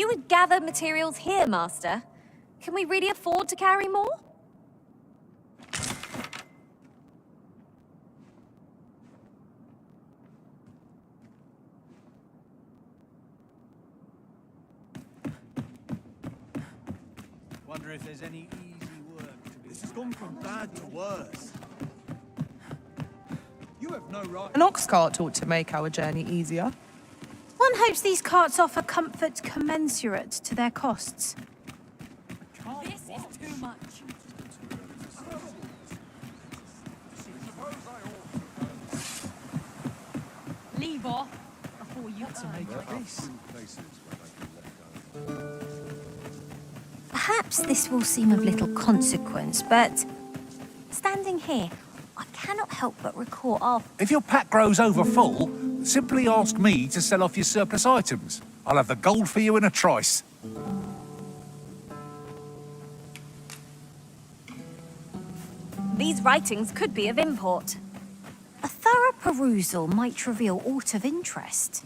You would gather materials here, Master. Can we really afford to carry more? Wonder if there's any easy work to be. This has gone from bad to worse. You have no right. An ox cart ought to make our journey easier. One hopes these carts offer comfort commensurate to their costs. This is too much. Leave off before you Perhaps this will seem of little consequence, but standing here, I cannot help but recall our... If your pack grows over full, simply ask me to sell off your surplus items. I'll have the gold for you in a trice. These writings could be of import. A thorough perusal might reveal aught of interest.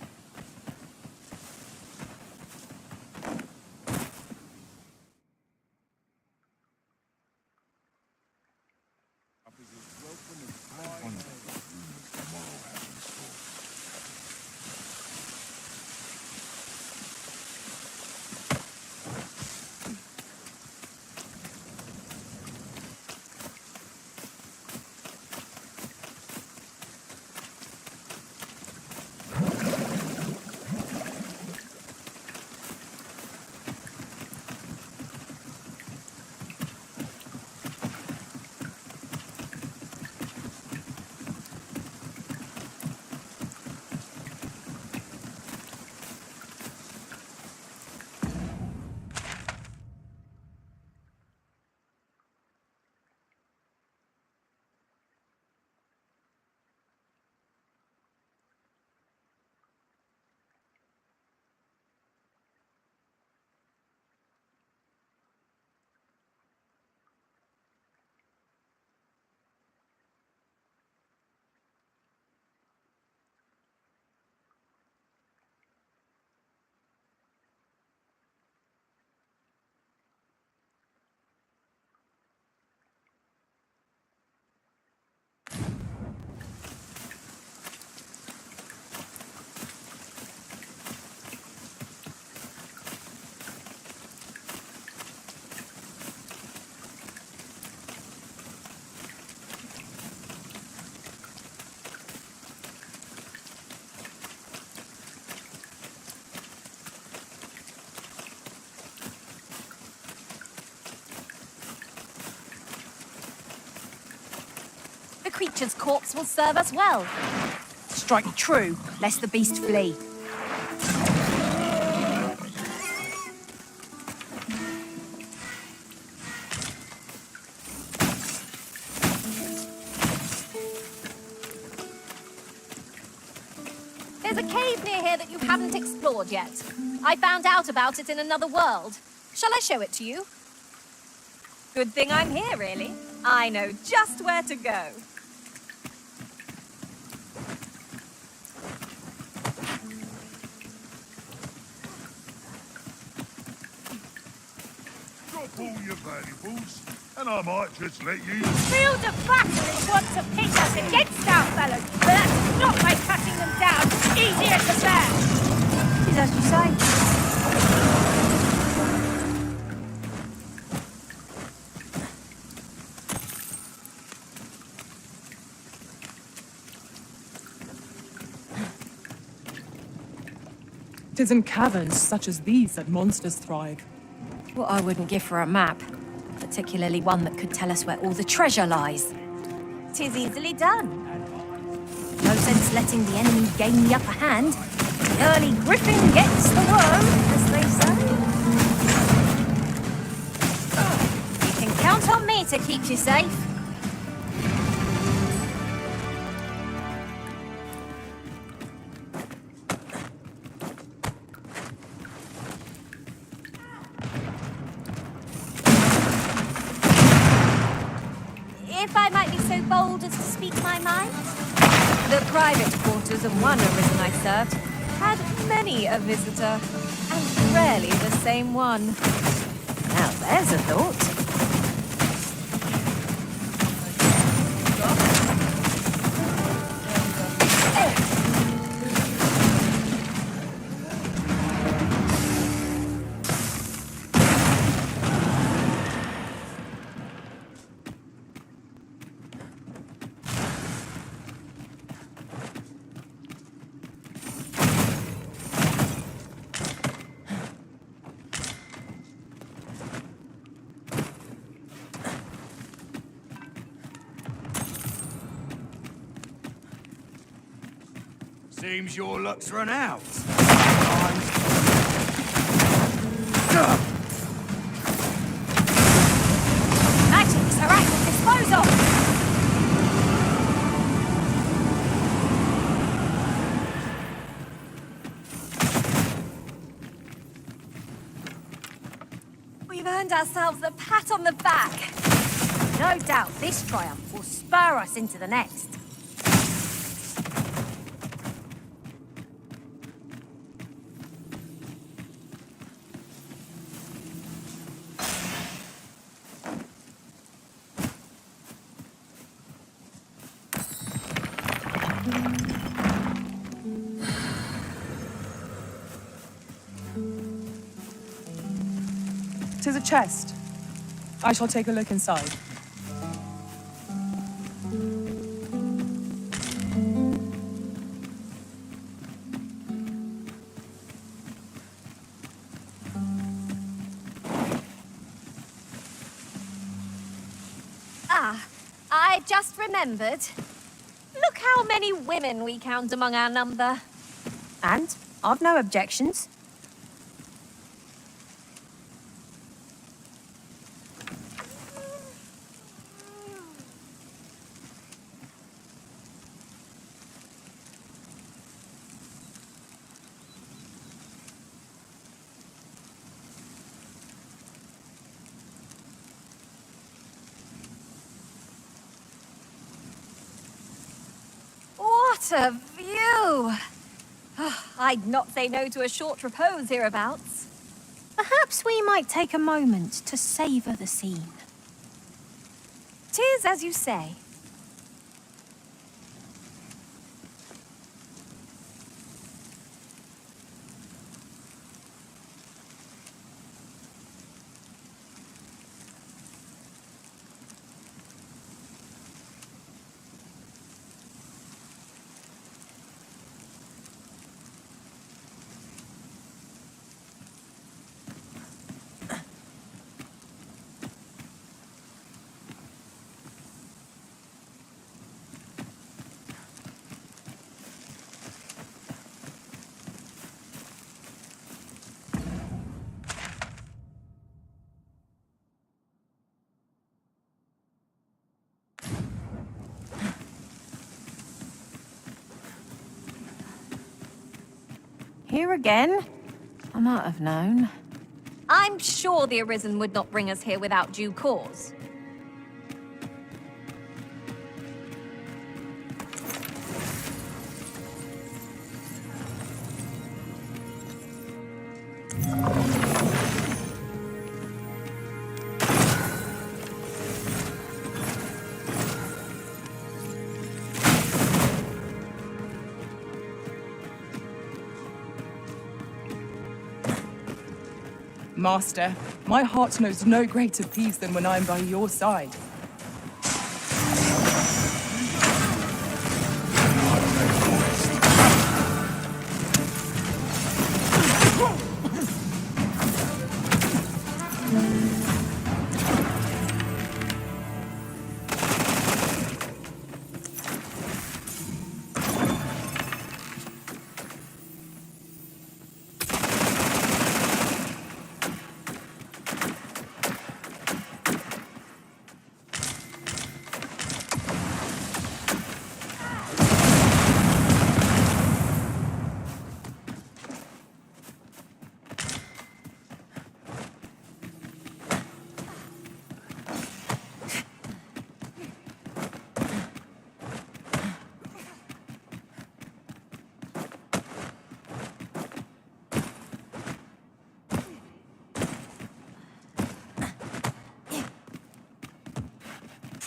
The creature's corpse will serve us well. Strike true, lest the beast flee. There's a cave near here that you haven't explored yet. I found out about it in another world. Shall I show it to you? Good thing I'm here, really. I know just where to go. Drop all your valuables, and I might just let you... Field of battle is want to pit us against our fellows, but that's not by cutting them down. Easier to bear. Is as you say. Tis in caverns such as these that monsters thrive. What I wouldn't give for a map, particularly one that could tell us where all the treasure lies. 'Tis easily done. No sense letting the enemy gain the upper hand. The early griffin gets the worm, as they say. You can count on me to keep you safe. If I might be so bold as to speak my mind, the private quarters of one arisen I served had many a visitor, and rarely the same one. Now there's a thought. Seems your luck's run out. Magic's her at your disposal. We've earned ourselves a pat on the back. No doubt this triumph will spur us into the next. Tis a chest. I shall take a look inside. Ah, I just remembered. Look how many women we count among our number. And I've no objections. What a view! I'd not say no to a short repose hereabouts. Perhaps we might take a moment to savour the scene. 'Tis as you say. Here again? I might have known. I'm sure the Arisen would not bring us here without due cause. Master, my heart knows no greater peace than when I am by your side.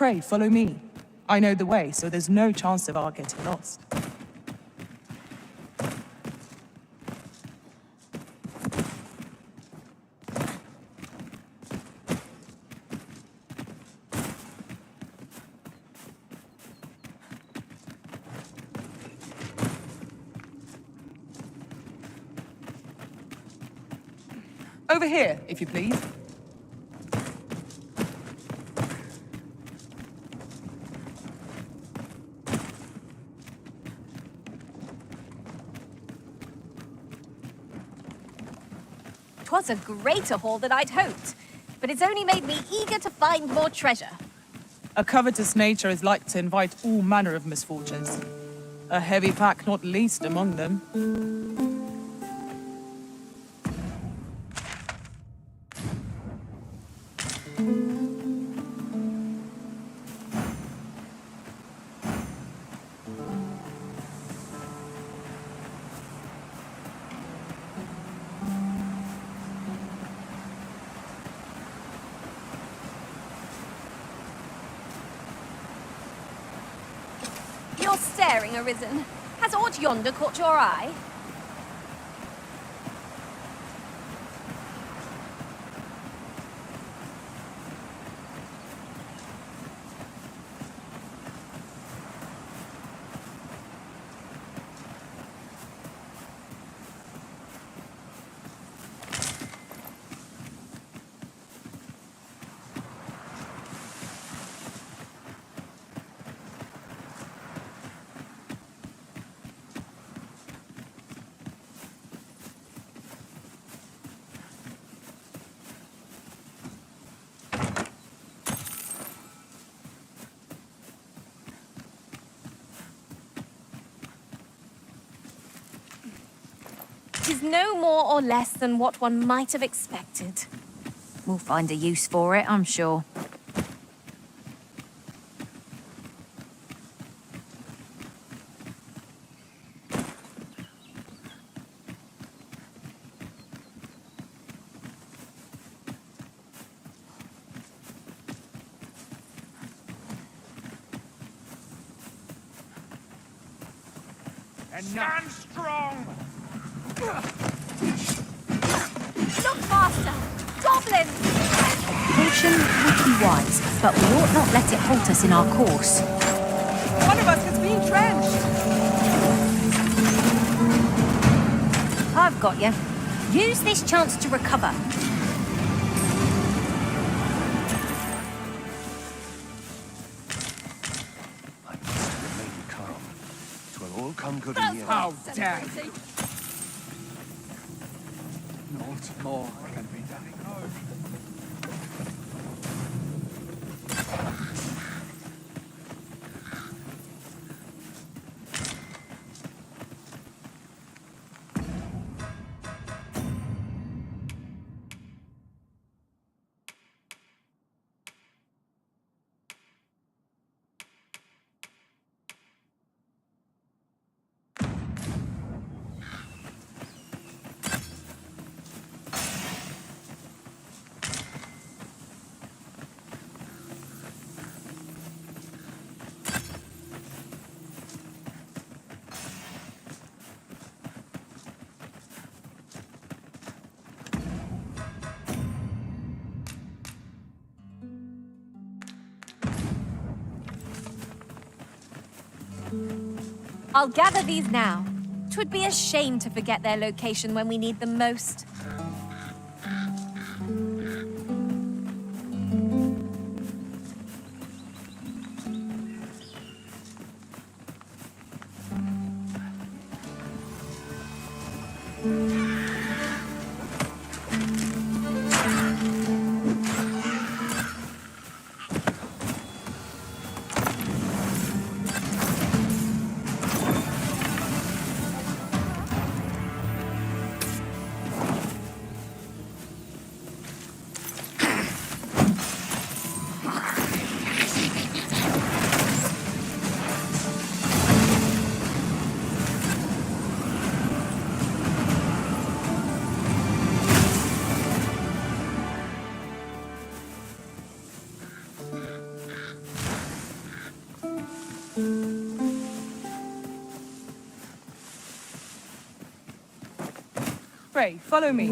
Pray, follow me. I know the way, so there's no chance of our getting lost. Over here, if you please. Twas a greater haul than I'd hoped, but it's only made me eager to find more treasure. A covetous nature is like to invite all manner of misfortunes. A heavy pack not least among them. You're staring, Arisen. Has aught yonder caught your eye? Is no more or less than what one might have expected. We'll find a use for it, I'm sure. And stand strong! Look faster! Goblins! Caution would be wise, but we ought not let it halt us in our course. One of us has been drenched! I've got you. Use this chance to recover. I must remain calm. 'Twill all come good in the end. How dare you! Not more can be done. I'll gather these now. 'Twould be a shame to forget their location when we need them most. way. Follow me.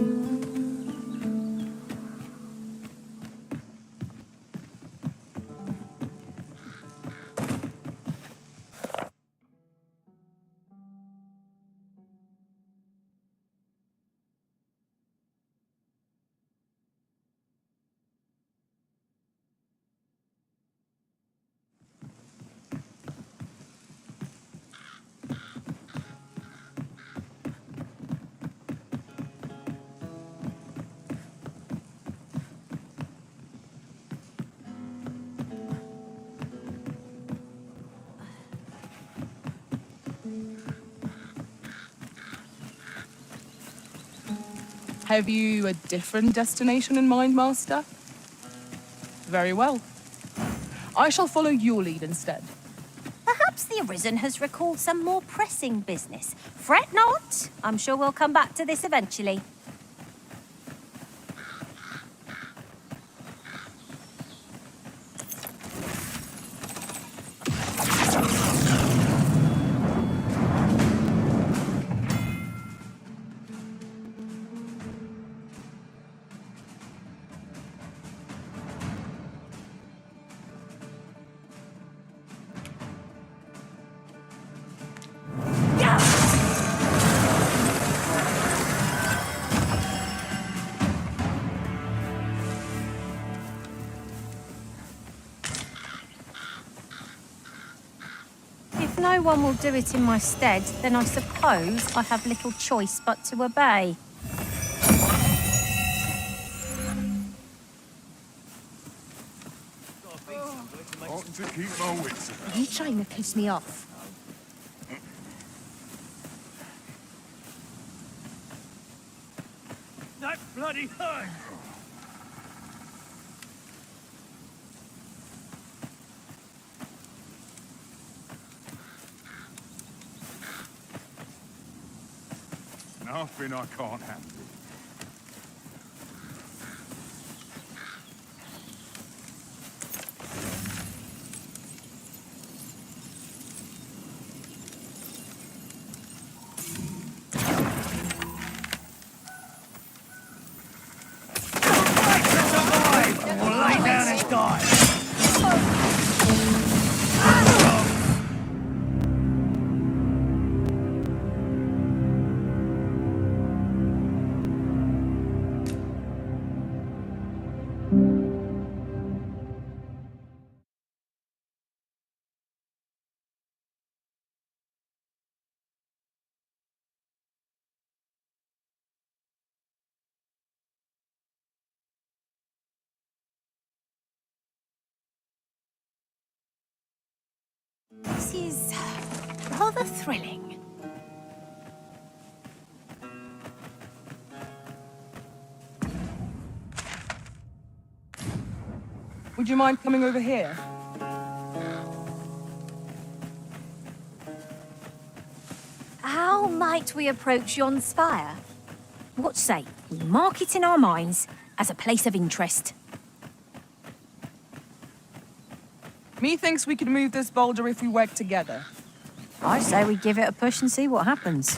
Have you a different destination in mind, Master? Very well. I shall follow your lead instead. Perhaps the Arisen has recalled some more pressing business. Fret not. I'm sure we'll come back to this eventually. If no one will do it in my stead, then I suppose I have little choice but to obey. Ought to keep my wits about. You trying to piss me off? That bloody hurt! Nothing I can't handle. Lay down and die! This is rather thrilling. Would you mind coming over here? How might we approach yon spire? What say we mark it in our minds as a place of interest? Methinks we could move this boulder if we work together. I say we give it a push and see what happens.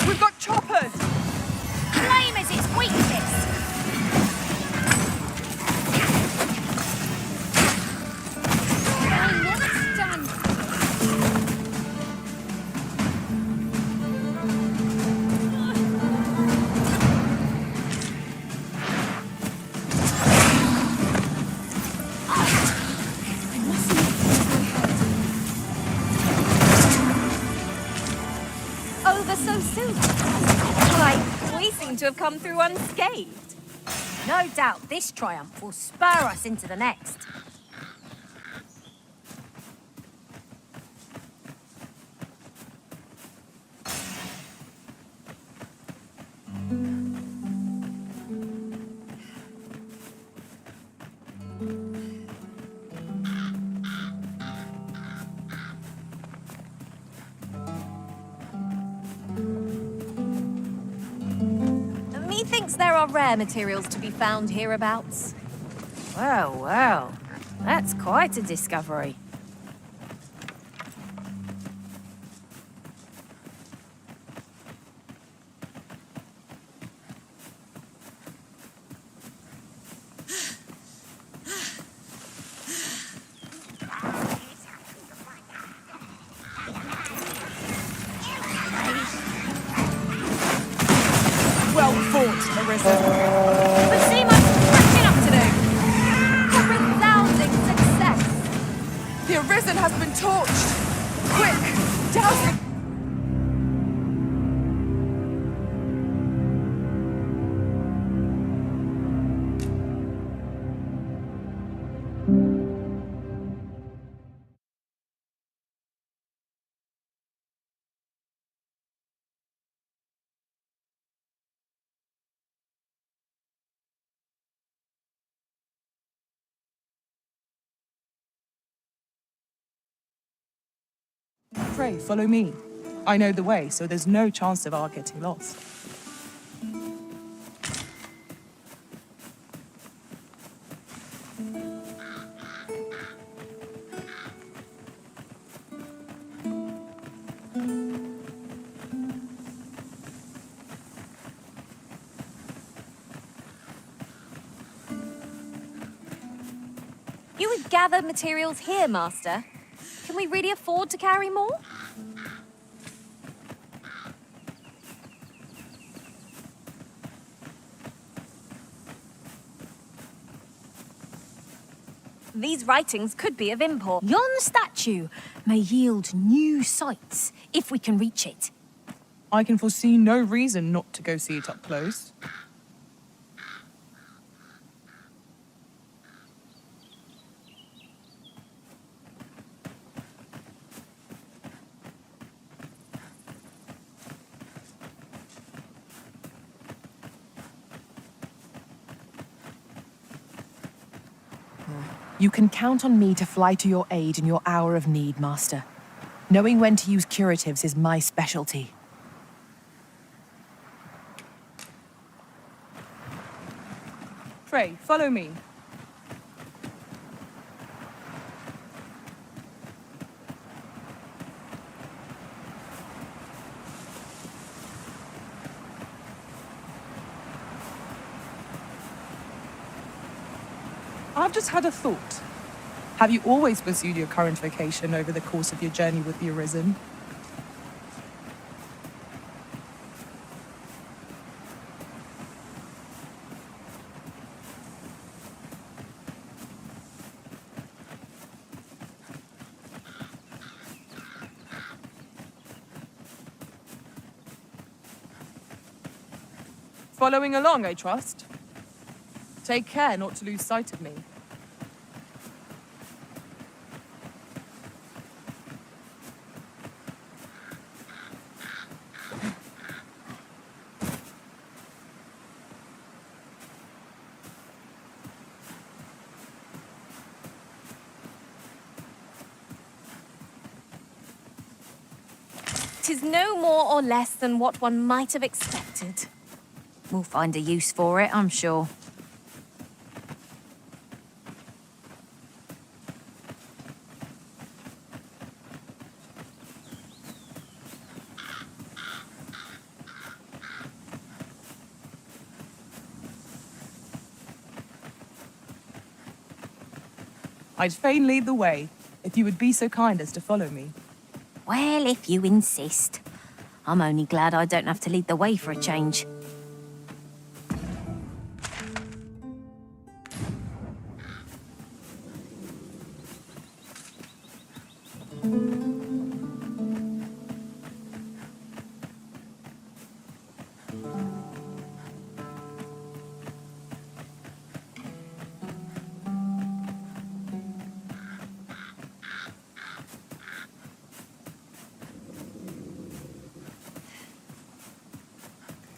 We've got choppers! Flame is its weakness! I never stand. Over so soon. Why, we seem to have come through unscathed. No doubt this triumph will spur us into the next. Methinks there are rare materials to be found hereabouts. Well, well, that's quite a discovery. Arisen. But see much cracking up today. A resounding success. The Arisen has been torched! Quick! Douse the... Pray, follow me. I know the way, so there's no chance of our getting lost. You would gather materials here, Master. Can we really afford to carry more? These writings could be of import. Yon statue may yield new sights if we can reach it. I can foresee no reason not to go see it up close. You can count on me to fly to your aid in your hour of need, Master. Knowing when to use curatives is my specialty. Pray, follow me. I've just had a thought. Have you always pursued your current vocation over the course of your journey with the Arisen? Following along, I trust. Take care not to lose sight of me. Tis no more or less than what one might have expected. We'll find a use for it, I'm sure. I'd fain lead the way, if you would be so kind as to follow me. Well, if you insist. I'm only glad I don't have to lead the way for a change.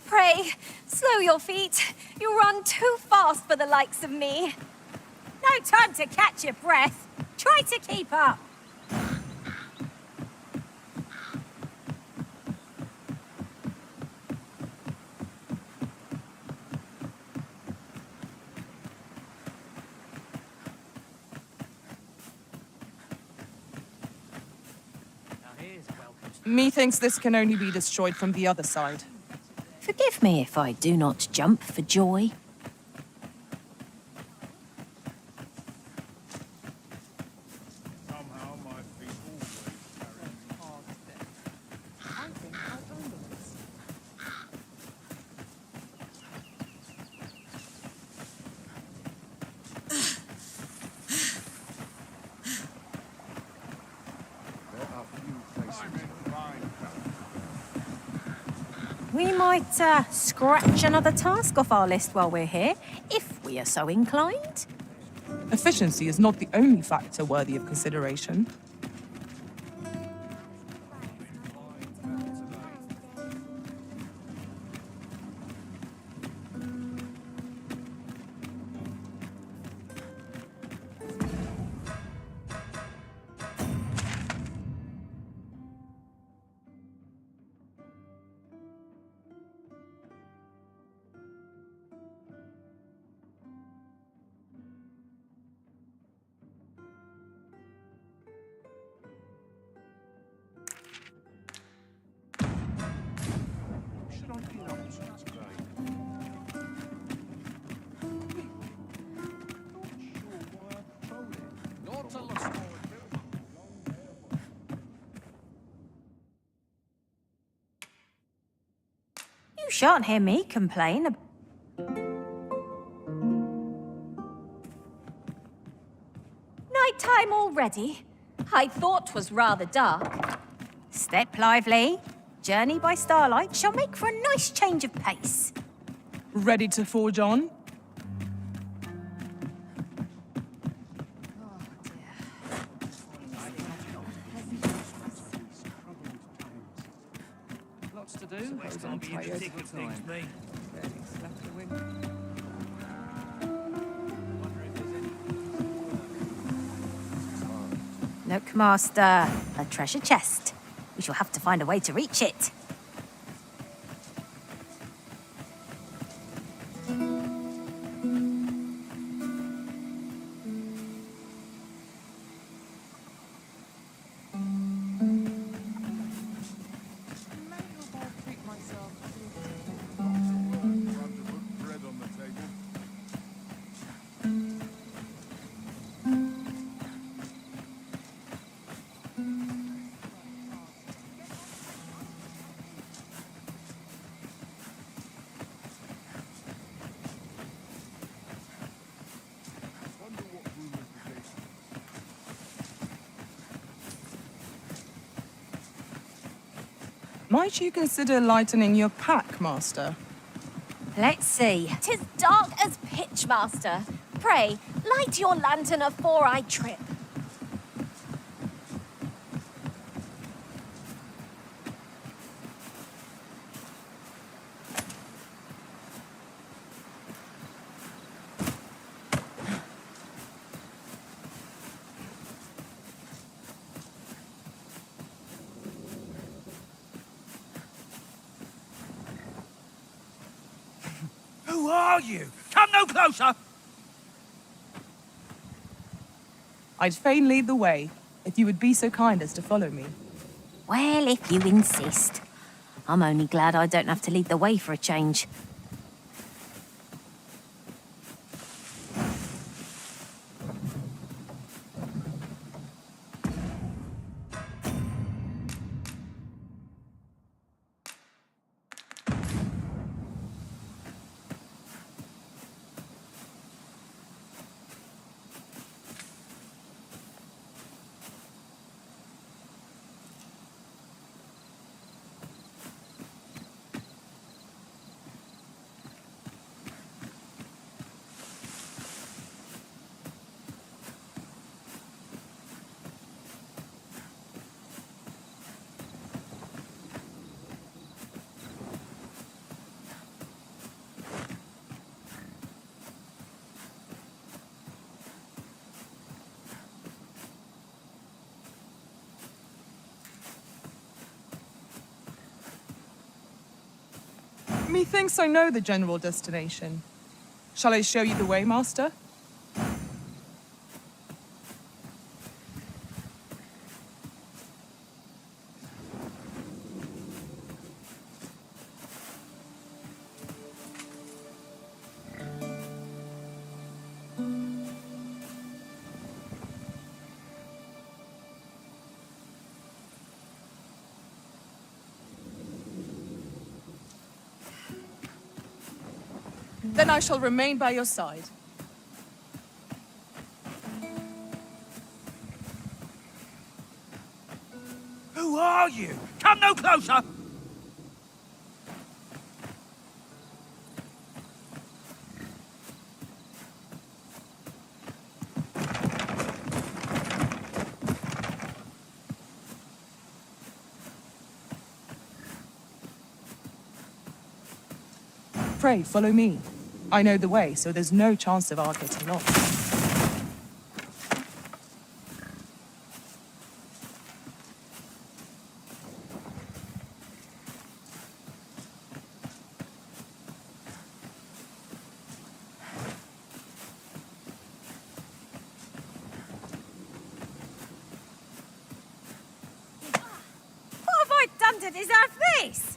Pray, slow your feet. You run too fast for the likes of me. No time to catch your breath. Try to keep up. Methinks this can only be destroyed from the other side. Forgive me if I do not jump for joy. Somehow my feet always carry. We might scratch another task off our list while we're here, if we are so inclined. Efficiency is not the only factor worthy of consideration. Should I be an option today? Not a lost You shan't hear me complain ab- Nighttime already? I thought 'twas rather dark. Step lively. Journey by starlight shall make for a nice change of pace. Ready to forge on? Lots to do. I'll be interested in things, me. Look, Master, a treasure chest. We shall have to find a way to reach it. bread on the table. Wonder what rumors the case. Might you consider lightening your pack, Master? Let's see. 'Tis dark as pitch, Master. Pray, light your lantern afore I trip. Who are you? Come no closer! I'd fain lead the way, if you would be so kind as to follow me. Well, if you insist. I'm only glad I don't have to lead the way for a change. Methinks I know the general destination. Shall I show you the way, Master? Then I shall remain by your side. Who are you? Come no closer! Pray, follow me. I know the way, so there's no chance of our getting lost. What have I done to deserve this?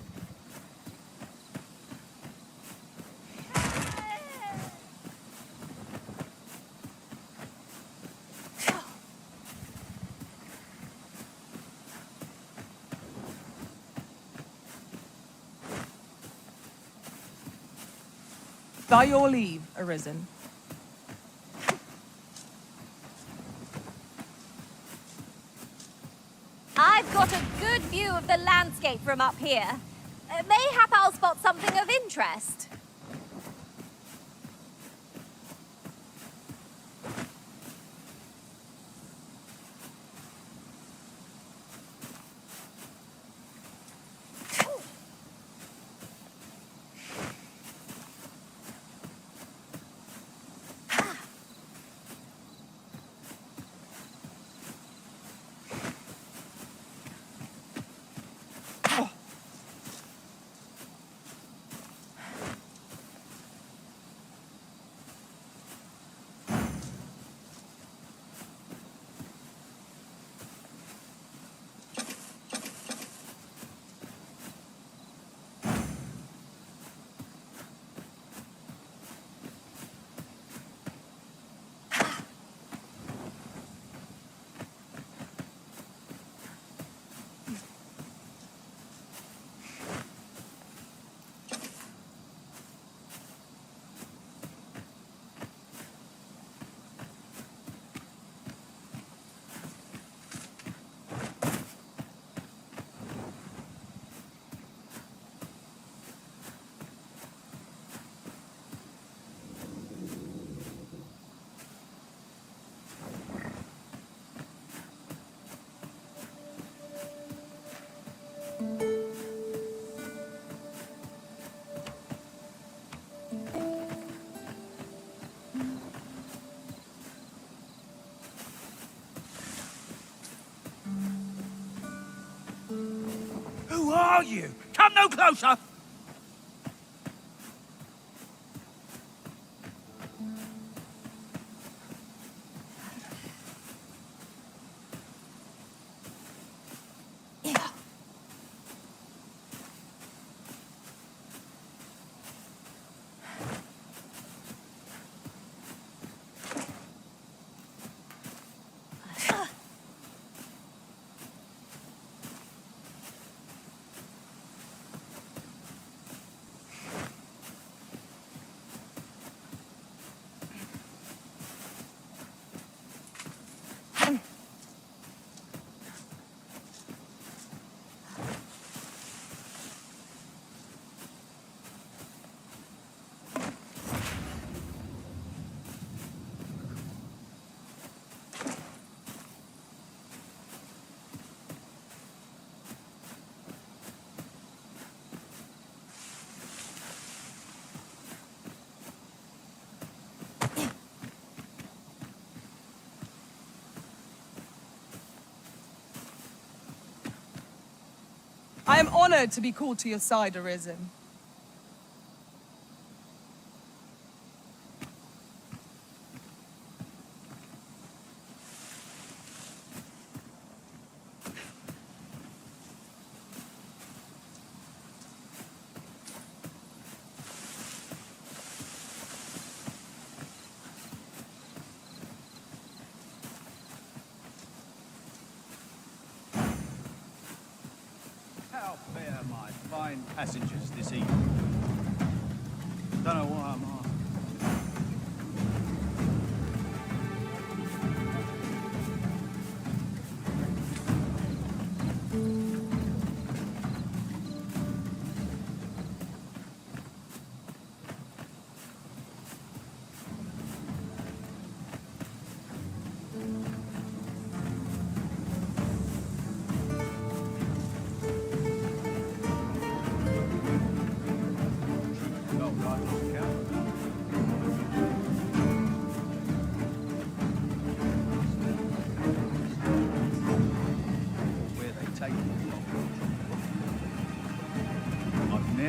By your leave, Arisen. I've got a good view of the landscape from up here. Mayhap I'll spot something of interest. Who are you? Come no closer! I am honored to be called to your side, Arisen. How fare my fine passengers this evening? Don't know why I'm asking.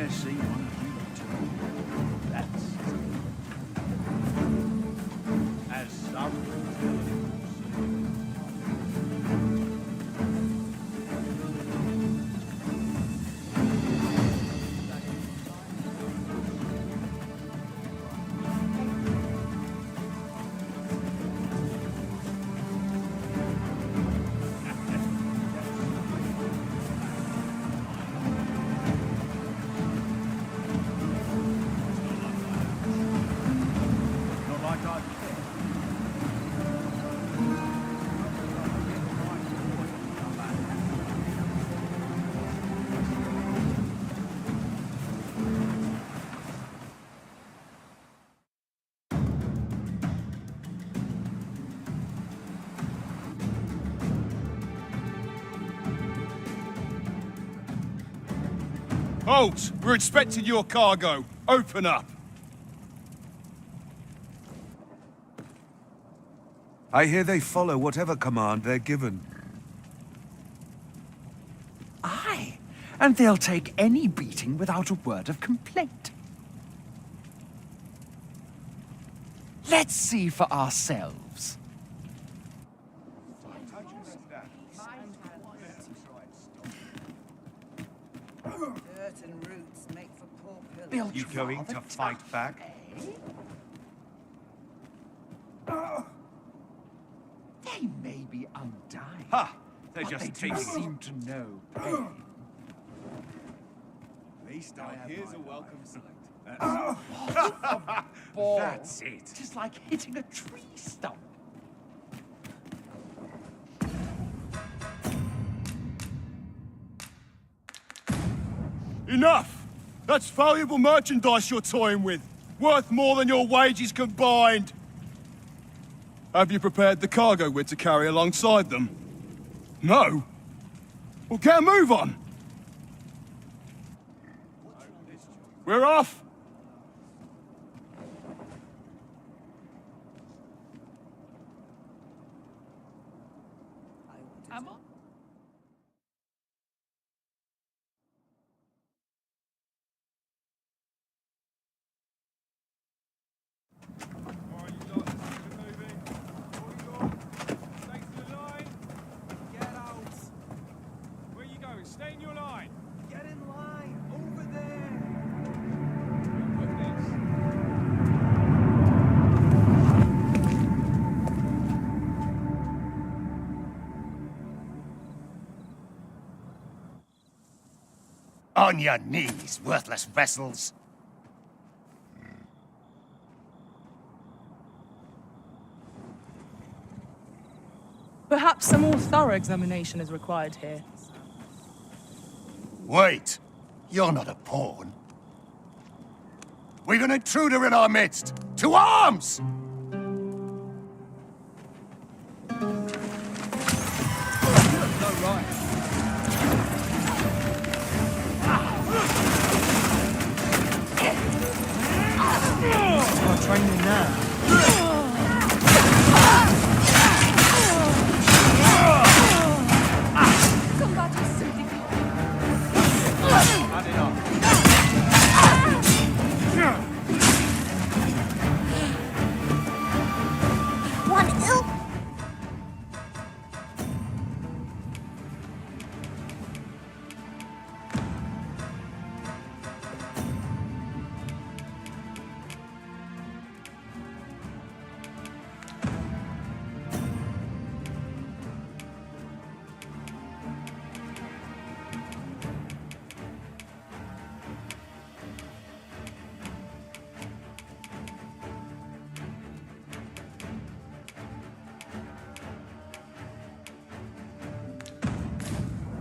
to see one of you return. That's as some not like I Halt! We're expecting your cargo. Open up. I hear they follow whatever command they're given. Aye, and they'll take any beating without a word of complaint. Let's see for ourselves. Dirt and roots make for poor pillars. Built You going rather to fight tough, back? eh? They may be undying, Ha! They're but just they do taking seem to know pain. At least I have here's my a welcome life. Ball. That's it. Just like hitting a tree stump. Enough! That's valuable merchandise you're toying with. Worth more than your wages combined. Have you prepared the cargo we're to carry alongside them? No? Well, get a move on. We're off. Where are you going? Stay in your line. Get in line. Over there. Put this. On your knees, worthless vessels. Perhaps a more thorough examination is required here. Wait. You're not a pawn. We've an intruder in our midst. To arms! Start training now. One ill.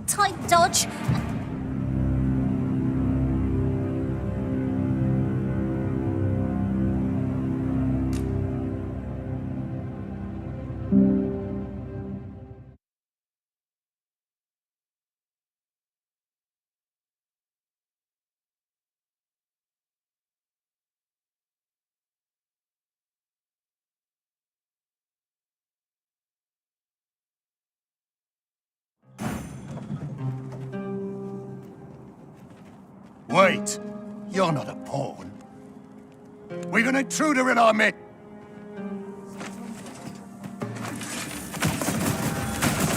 Tight dodge. Wait. You're not a pawn. We've an intruder in our midst.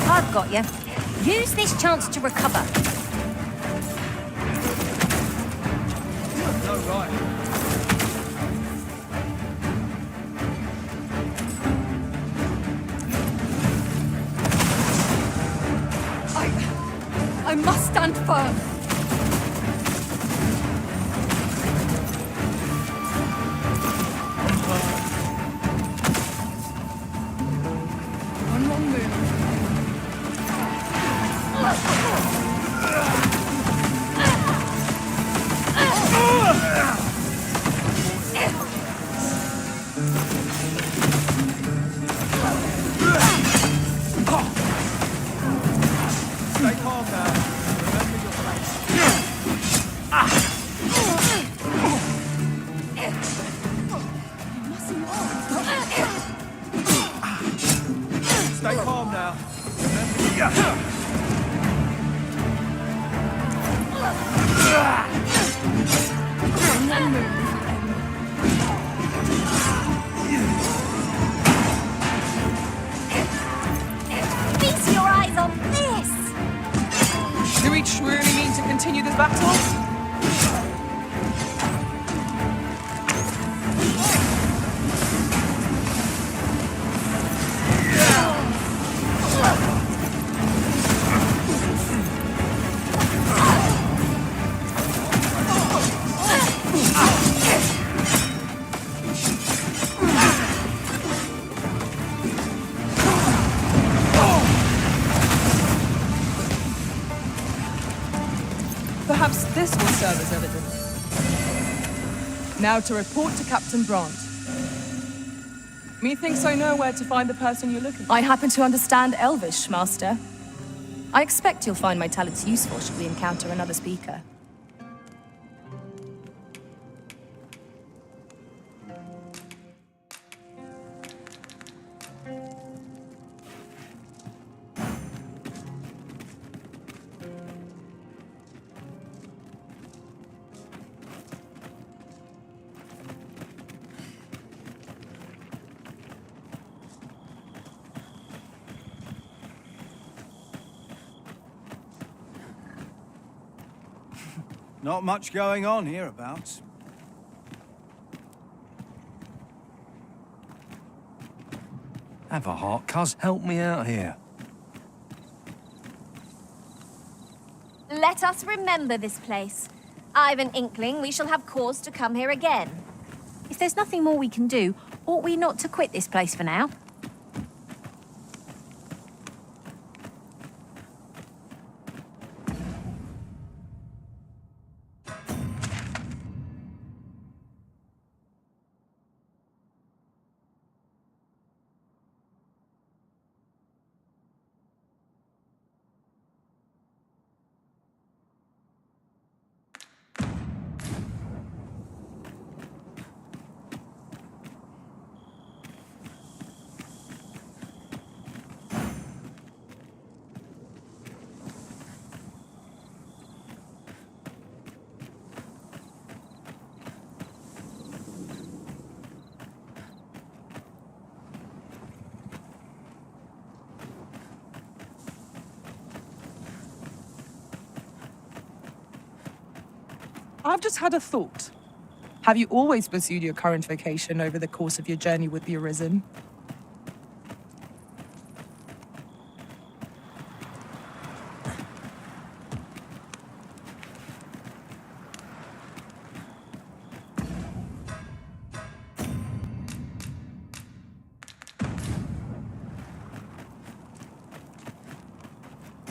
I've got you. Use this chance to recover. No right. I must stand firm. One wrong move. Stay calm now. Remember your place. Stay calm now. Feast your eyes on this! Do we truly mean to continue this battle? Perhaps this will serve as evidence. Now to report to Captain Brandt. Methinks I know where to find the person you're looking for. I happen to understand Elvish, Master. I expect you'll find my talents useful should we encounter another speaker. Not much going on hereabouts. Have a heart, cuz. Help me out here. Let us remember this place. I've an inkling we shall have cause to come here again. If there's nothing more we can do, ought we not to quit this place for now? I've just had a thought. Have you always pursued your current vocation over the course of your journey with the Arisen?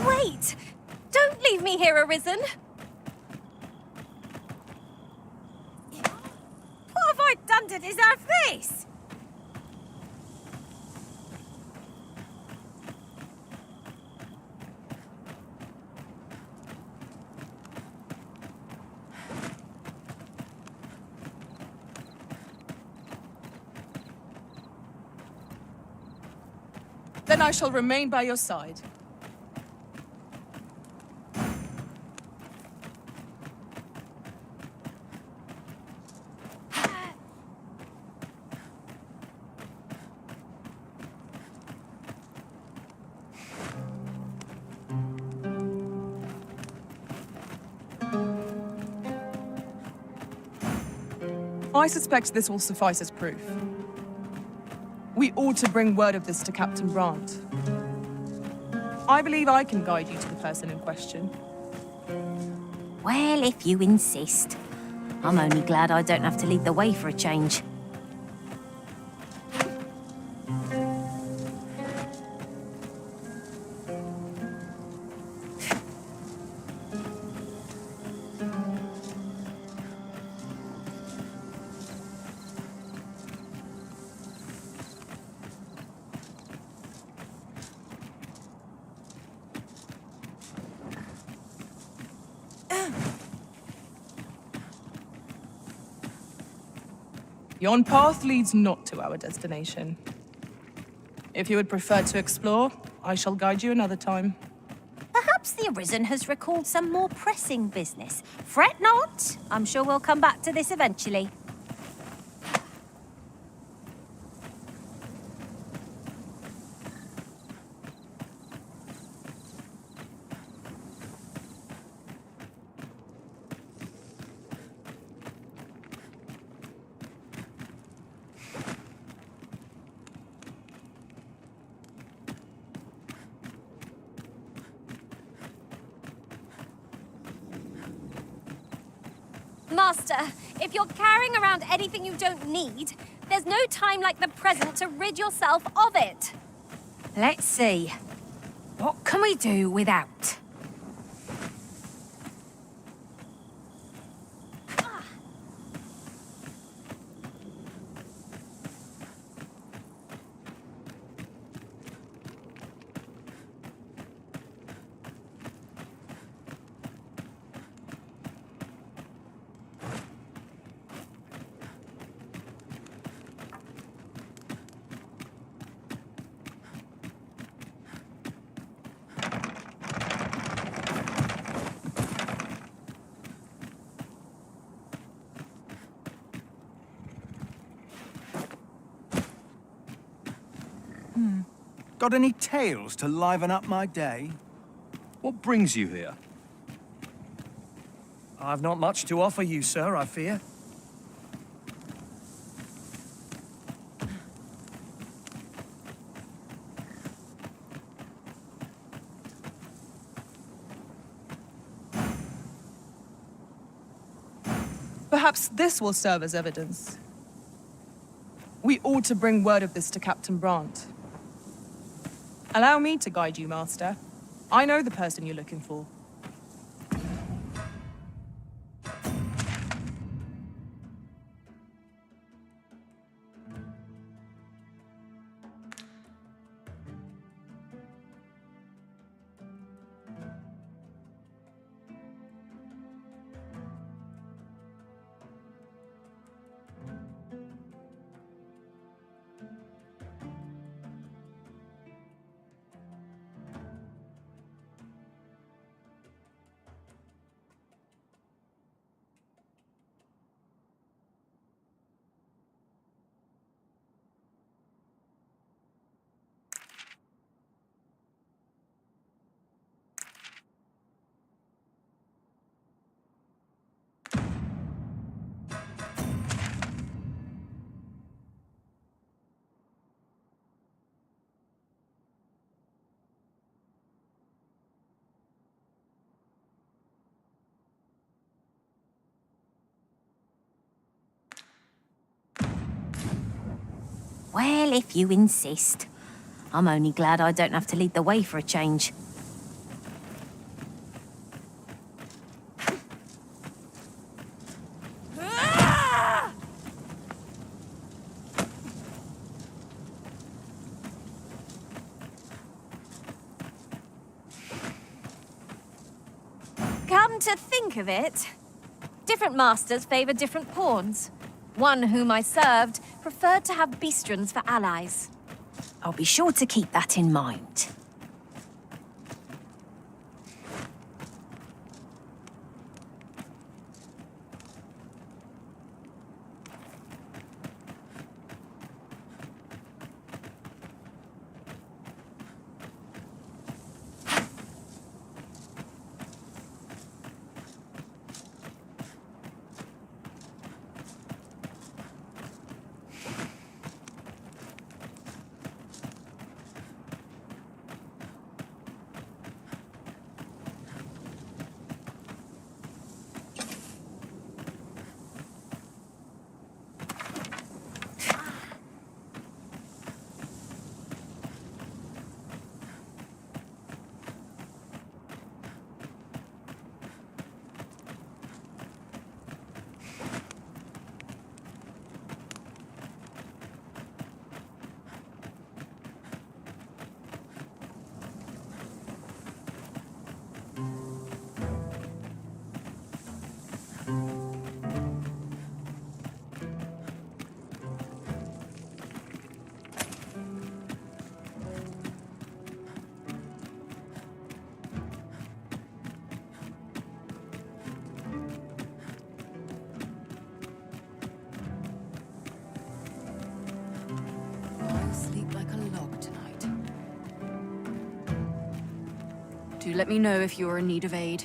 Wait! Don't leave me here, Arisen! What have I done to deserve this? Then I shall remain by your side. I suspect this will suffice as proof. We ought to bring word of this to Captain Brandt. I believe I can guide you to the person in question. Well, if you insist. I'm only glad I don't have to lead the way for a change. Yon path leads not to our destination. If you would prefer to explore, I shall guide you another time. Perhaps the Arisen has recalled some more pressing business. Fret not. I'm sure we'll come back to this eventually. Master, if you're carrying around anything you don't need, there's no time like the present to rid yourself of it. Let's see. What can we do without? Got any tales to liven up my day? What brings you here? I've not much to offer you, sir, I fear. Perhaps this will serve as evidence. We ought to bring word of this to Captain Brandt. Allow me to guide you, Master. I know the person you're looking for. Well, if you insist. I'm only glad I don't have to lead the way for a change. Come to think of it, different masters favor different pawns. One whom I served preferred to have beastrons for allies. I'll be sure to keep that in mind. Do let me know if you're in need of aid.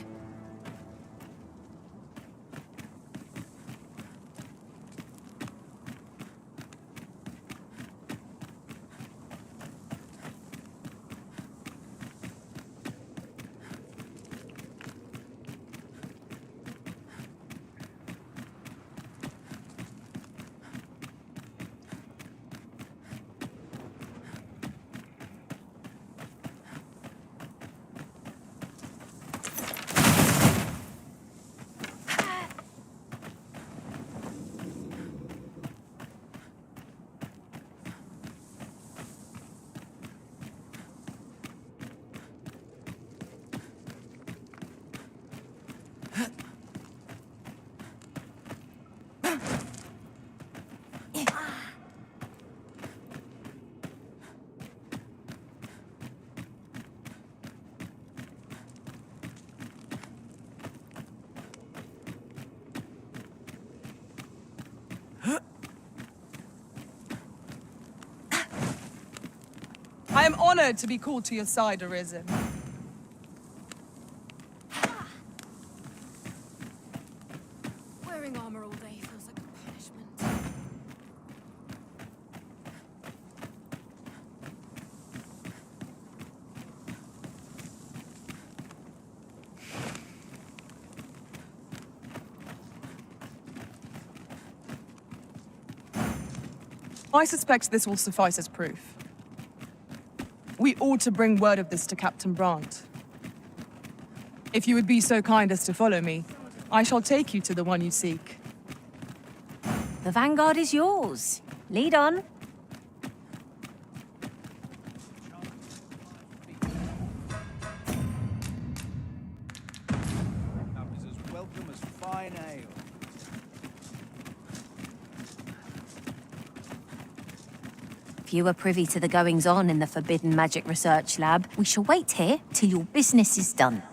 I am honored to be called to your side, Arisen. Wearing armor all day feels like a punishment. I suspect this will suffice as proof. We ought to bring word of this to Captain Brandt. If you would be so kind as to follow me, I shall take you to the one you seek. The Vanguard is yours. Lead on. That was as welcome as fine ale. If you are privy to the goings-on in the Forbidden Magic Research Lab, we shall wait here till your business is done.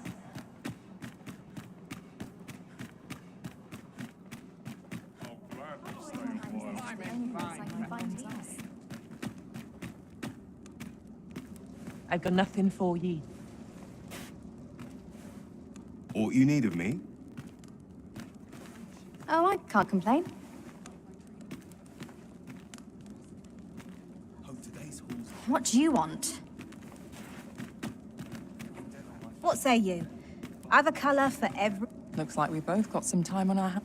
I've got nothing for ye. Aught you need of me? Oh, I can't complain. What do you want? What say you? I've a colour for every... Looks like we both got some time on our hands.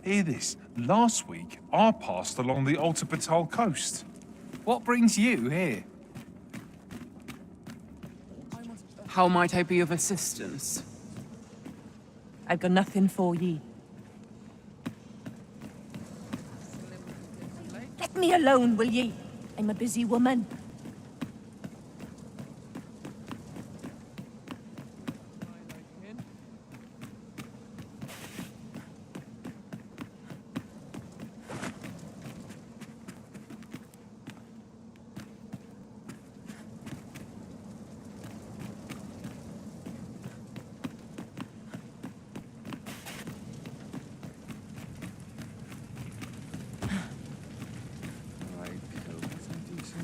Hear this. Last week, I passed along the Alta Batal coast. What brings you here? How might I be of assistance? I've got nothing for ye. Let me alone, will ye? I'm a busy woman.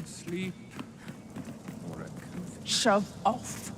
Sleep. Or shove off.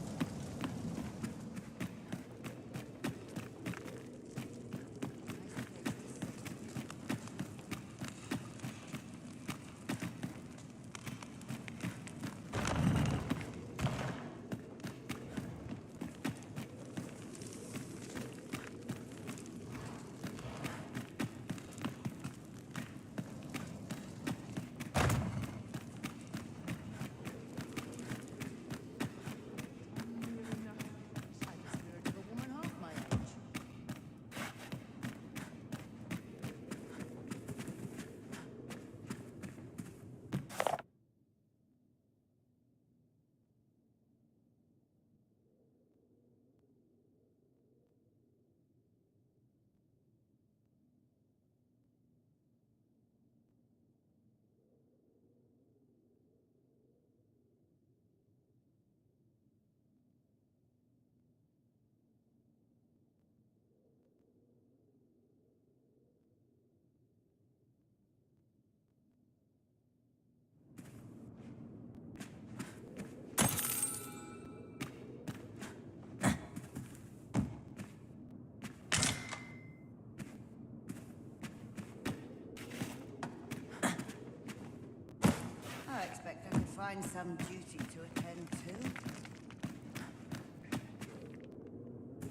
find some duty to attend to.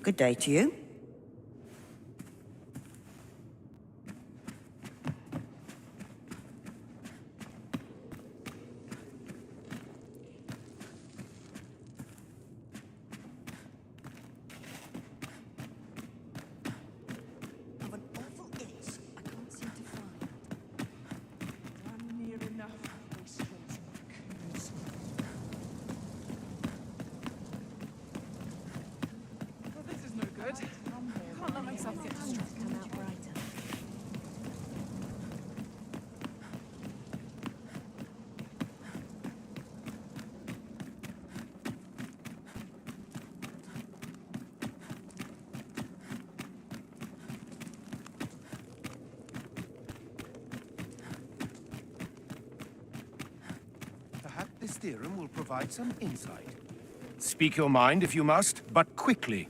Good day to you. Perhaps this theorem will provide some insight. Speak your mind if you must, but quickly.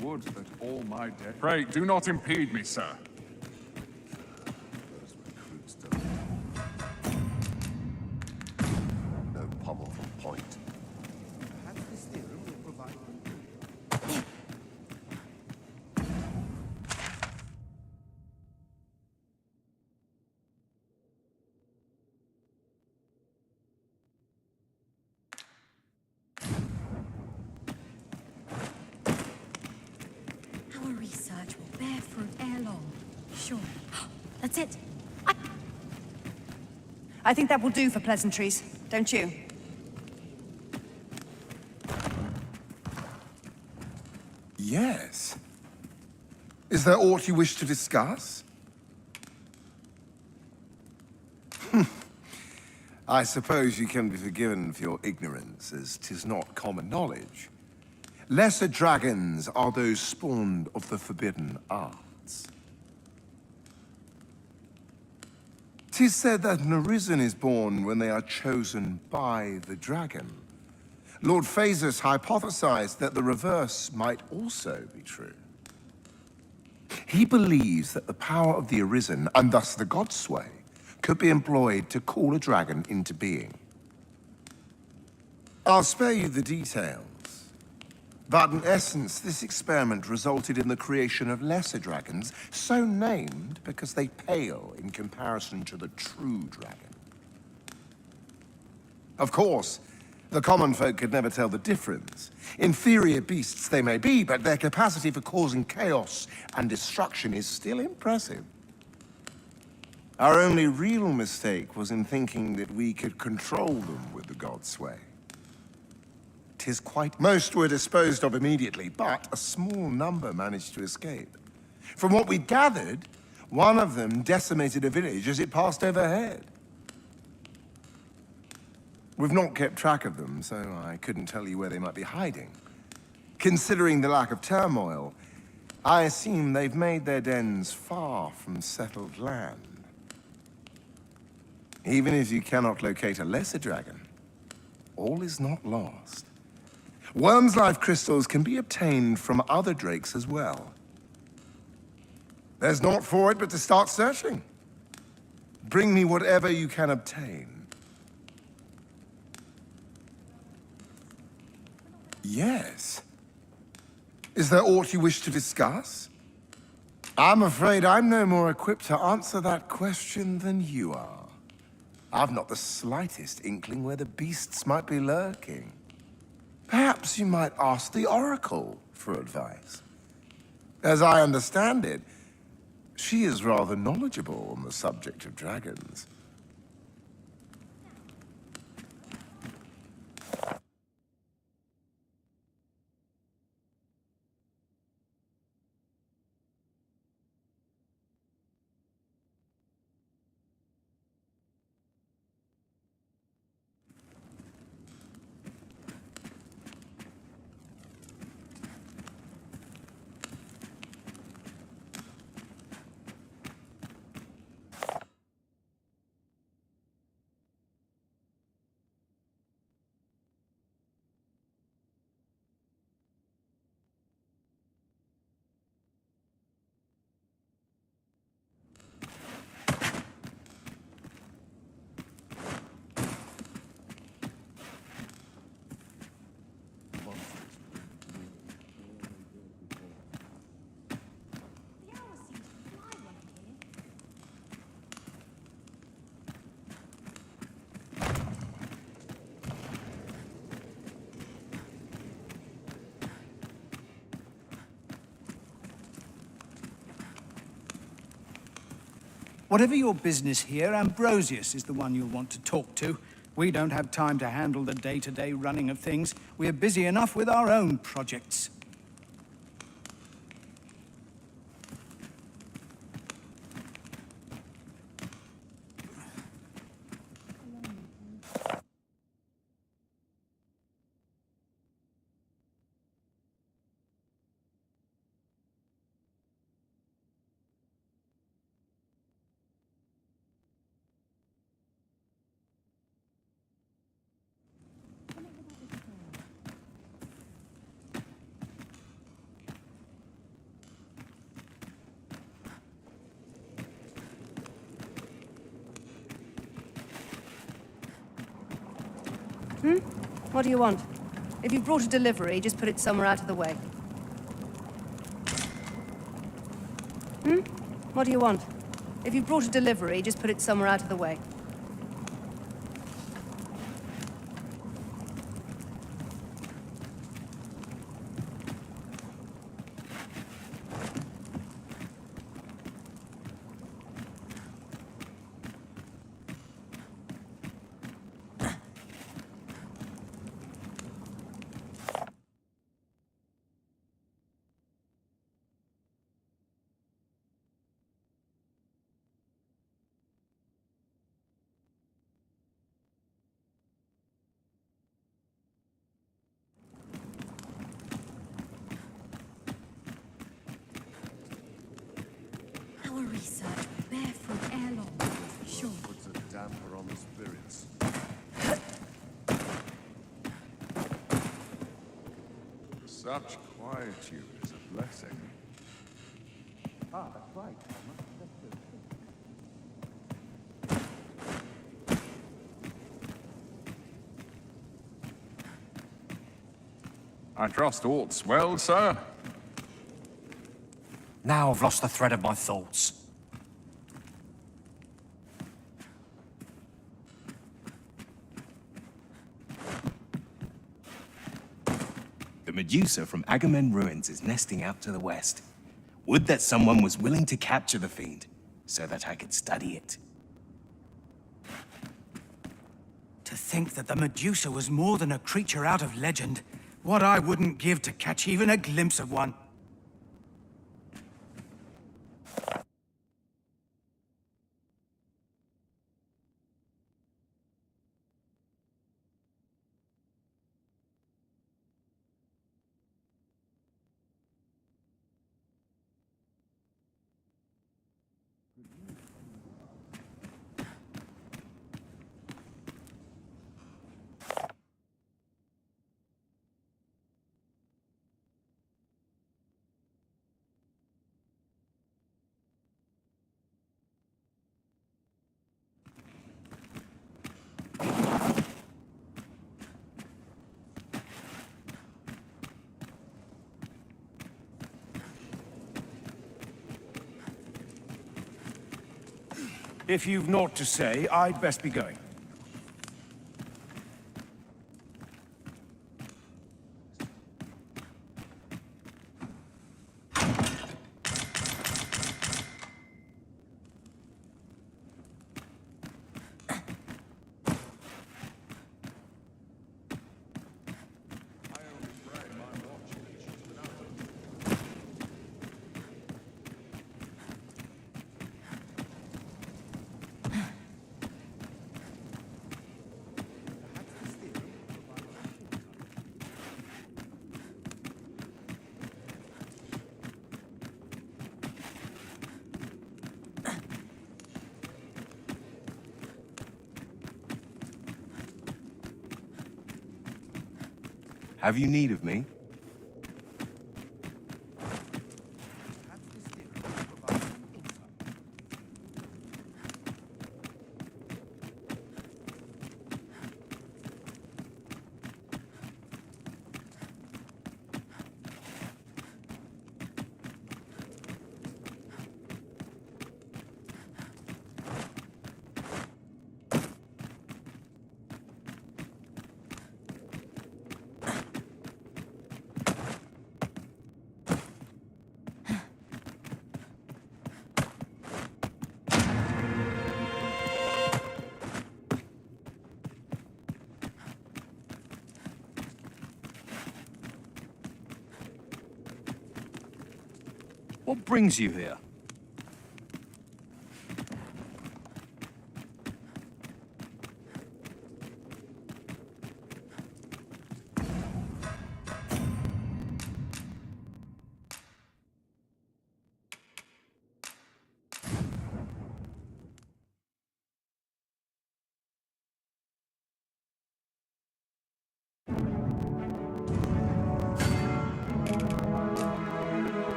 Would that all my debt... Pray, do not impede me, sir. No pommel from point. Perhaps this theorem will provide... Our research will bear fruit ere long. Sure. That's it. I think that will do for pleasantries, don't you? Yes. Is there aught you wish to discuss? I suppose you can be forgiven for your ignorance, as 'tis not common knowledge. Lesser dragons are those spawned of the forbidden arts. 'Tis said that an arisen is born when they are chosen by the dragon. Lord Phasus hypothesized that the reverse might also be true. He believes that the power of the arisen, and thus the god's sway, could be employed to call a dragon into being. I'll spare you the details, but in essence, this experiment resulted in the creation of lesser dragons, so named because they pale in comparison to the true dragon. Of course, the common folk could never tell the difference. Inferior beasts they may be, but their capacity for causing chaos and destruction is still impressive. Our only real mistake was in thinking that we could control them with the god's sway. 'Tis quite... Most were disposed of immediately, but a small number managed to escape. From what we gathered, one of them decimated a village as it passed overhead. We've not kept track of them, so I couldn't tell you where they might be hiding. Considering the lack of turmoil, I assume they've made their dens far from settled land. Even if you cannot locate a lesser dragon, all is not lost. Worm's life crystals can be obtained from other drakes as well. There's naught for it but to start searching. Bring me whatever you can obtain. Yes. Is there aught you wish to discuss? I'm afraid I'm no more equipped to answer that question than you are. I've not the slightest inkling where the beasts might be lurking. Perhaps you might ask the Oracle for advice. As I understand it, she is rather knowledgeable on the subject of dragons. Whatever your business here, Ambrosius is the one you'll want to talk to. We don't have time to handle the day-to-day running of things. We're busy enough with our own projects. What do you want? If you've brought a delivery, just put it somewhere out of the way. What do you want? If you've brought a delivery, just put it somewhere out of the way. Our research will bear fruit ere long, sure. Puts a damper on the spirits. Such quietude is a blessing. Ah, that's right. I trust all's well, sir. Now I've lost the thread of my thoughts. The Medusa from Agamemnon Ruins is nesting out to the west. Would that someone was willing to capture the fiend, so that I could study it. To think that the Medusa was more than a creature out of legend. What I wouldn't give to catch even a glimpse of one. If you've naught to say, I'd best be going. Have you need of me? What brings you here?